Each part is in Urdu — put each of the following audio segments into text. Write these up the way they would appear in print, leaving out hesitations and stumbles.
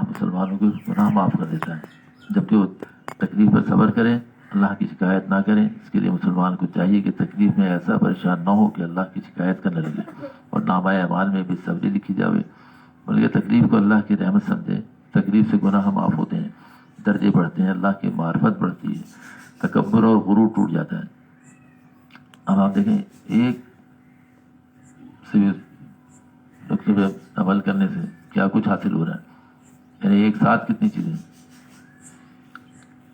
ہم مسلمانوں کے گناہ معاف کر دیتا ہے. جبکہ وہ تکلیف پر صبر کریں، اللہ کی شکایت نہ کریں. اس کے لیے مسلمان کو چاہیے کہ تکلیف میں ایسا پریشان نہ ہو کہ اللہ کی شکایت کرنے لگے اور نامہ اعمال میں بھی صبری لکھی جاوے، بلکہ تکلیف کو اللہ کی رحمت سمجھیں. تکلیف سے گناہ معاف ہوتے ہیں، درجے بڑھتے ہیں، اللہ کی معرفت بڑھتی ہے، تکبر اور غرور ٹوٹ جاتا ہے. اب آپ دیکھیں ایک سے نقطے پہ عمل کرنے سے کیا کچھ حاصل ہو رہا ہے. یعنی ایک ساتھ کتنی چیزیں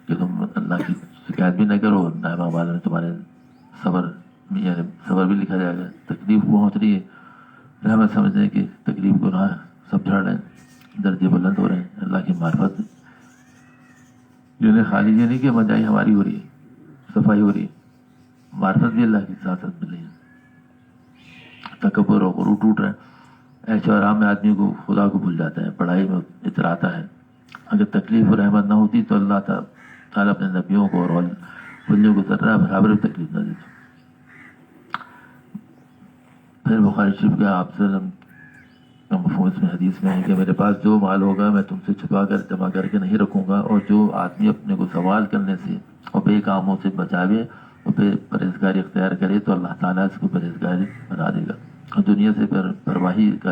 کہ تم اللہ کی شکایت بھی نہ کرو، نائب اعمال میں تمہارے صبر یعنی صبر بھی لکھا جائے گا. تکلیف پہنچ رہی ہے، رحمت سمجھنے کی تکلیف گناہ سب جھڑ رہے ہیں، درجے بلند ہو رہے ہیں. اللہ کی معرفت یعنی خالی یہ نہیں کہ بجائی ہماری ہو رہی ہے، صفائی ہو رہی ہے، معرفت بھی اللہ کی ساتھ ساتھ مل رہی ہے. تکبر اور غرور ٹوٹ رہے ہیں. ایسے آرام میں آدمی کو خدا کو بھول جاتا ہے، پڑھائی میں اتراتا ہے. اگر تکلیف اور رحمت نہ ہوتی تو اللہ تعالیٰ اپنے نبیوں کو اور بندوں کو ذرہ برابر بھی تکلیف نہ دیتے. پھر بخاری شریف کا آپ سے مفہوم اس میں حدیث میں ہے کہ میرے پاس جو مال ہوگا میں تم سے چھپا کر جمع کر کے نہیں رکھوں گا، اور جو آدمی اپنے کو سوال کرنے سے اور بے کاموں سے بچاوے اور پرہیزگاری اختیار کرے تو اللہ تعالیٰ اس کو پرہیزگاری بنا دے گا. اور دنیا سے پرواہی کا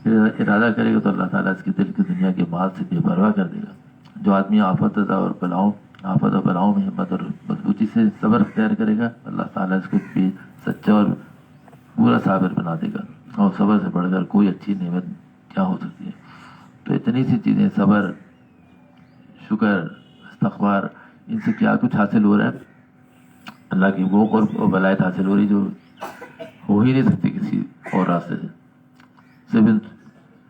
ارادہ کرے گا تو اللہ تعالیٰ اس کے دل کی دنیا کے مال سے بے پرواہ کر دے گا. جو آدمی آفت اور بلاؤں میں ہمت اور مضبوطی سے صبر اختیار کرے گا، اللہ تعالیٰ اس کو بے سچا اور پورا صابر بنا دے گا. اور صبر سے بڑھ کر کوئی اچھی نعمت کیا ہو سکتی ہے. تو اتنی سی چیزیں، صبر، شکر، استغفار، ان سے کیا کچھ حاصل ہو رہا ہے. اللہ کی وہ قرب اور ولایت حاصل ہو رہی جو ہو ہی نہیں سکتی کسی اور راستے سے. صرف ان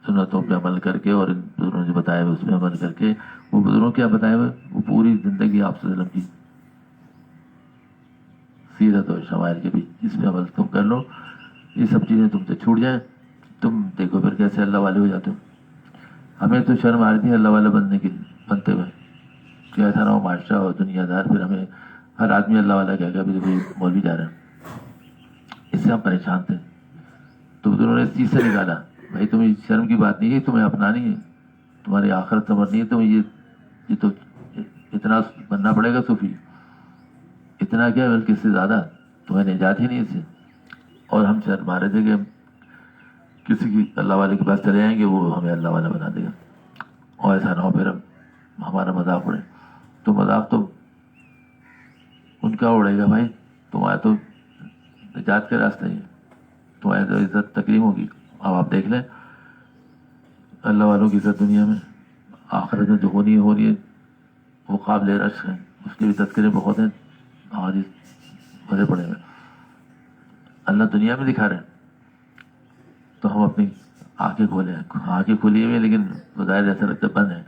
سنتوں پہ عمل کر کے اور ان بزرگوں نے جو بتائے ہوئے اس پہ عمل کر کے. وہ بزرگوں کیا بتائے ہوئے، وہ پوری زندگی آپ صلی اللہ علیہ وسلم کی سیرت اور شمائل کے بیچ اس پہ عمل تم کر لو، یہ سب چیزیں تم سے چھوٹ جائیں. تم دیکھو پھر کیسے اللہ والے ہو جاتے ہو. ہمیں تو شرم آ رہی تھی اللہ والا بنتے ہوئے کہ ایسا نہ ہو معاشرہ اور دنیا دار پھر ہمیں ہر آدمی اللہ والا کہے گا بھی مولوی جا رہا ہے. اس سے ہم پریشان تھے. تو انہوں نے اس چیز سے نکالا، بھائی تمہیں شرم کی بات نہیں ہے، تمہیں اپنانی ہے، تمہاری آخرت سمجھنی ہے، تمہیں یہ تو اتنا بننا پڑے گا صوفی. اتنا کیا بلکہ اس سے زیادہ تمہیں نجات ہی نہیں اس سے. اور ہم شرم آ رہے تھے کہ کسی کی اللہ والے کے پاس چلے جائیں گے وہ ہمیں اللہ والا بنا دے گا، اور ایسا نہ ہو پھر ہمارا مذاق اڑے. تو مذاق تو ان کا اڑے گا بھائی، تمہارا تو نجات کا راستہ ہی ہے، تمہاری تو عزت تکریم ہوگی. اب آپ دیکھ لیں اللہ والوں کی عزت دنیا میں، آخرت میں جو ہونی ہے وہ قابل رشک ہے. اس کے بھی تذکرے بہت ہیں، حدیث بھرے پڑے ہوئے. اللہ دنیا میں دکھا رہے ہیں تو ہم اپنی آنکھیں کھولیں. آنکھیں کھلی ہوئی لیکن ظاہر ایسا لگتا ہے بند ہے.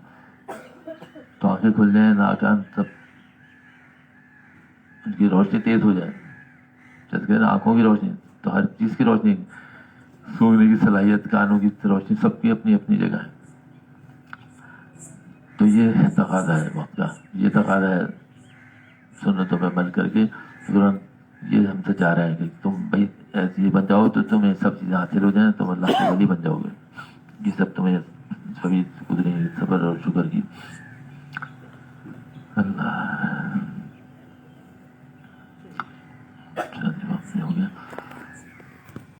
تو آنکھیں کھل جائیں، ناکان سب ان کی روشنی تیز ہو جائے. جیسے کہ آنکھوں کی روشنی تو ہر چیز کی روشنی، سونگنے کی صلاحیت، کانوں کی روشنی، سب کی اپنی اپنی جگہ ہے. تو یہ تقاضا ہے وقت کا، یہ تقاضا ہے سنتوں پہ عمل کر کے. یہ ہم سے چاہ رہے ہیں کہ تم بھائی ایسے بن جاؤ تو تمہیں سب چیزیں حاصل ہو جائیں، تم اللہ کے ولی بن جاؤ گے. یہ سب تمہیں سبھی گزری صبر اور شکر کی. اللہ وقت ہو گیا.